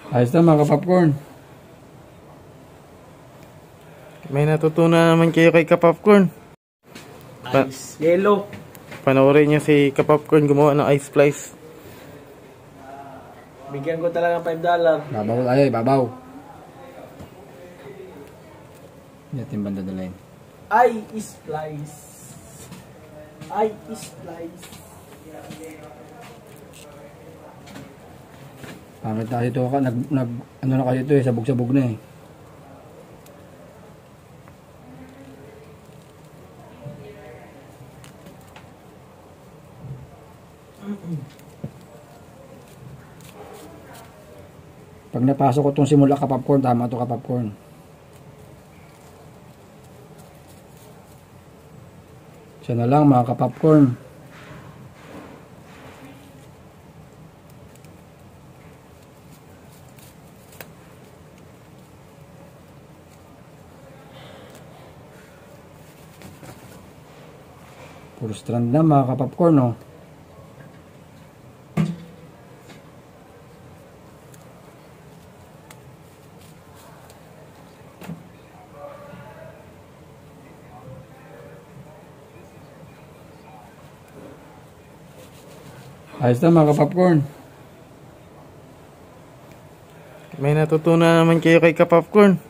Ayos na mga kapopcorn. May natutunan naman kayo kay Kapopcorn. Ice yellow. Panoorin nyo si Kapopcorn gumawa ng ice slice. Bigyan ko talaga $5. Babaw tayo, babaw. Yatin banda dalayin. Ice slice. Ice slice. Pangit na ito ka, ano na kayo ito eh, sabog-sabog na eh. Pag napasok ko itong simula Kapopcorn, tama ito Kapopcorn. Siya na lang mga Kapopcorn. Puro strand na mga Kapopcorn, no? Ayos na mga Kapopcorn. May natutunan naman kayo kay Kapopcorn.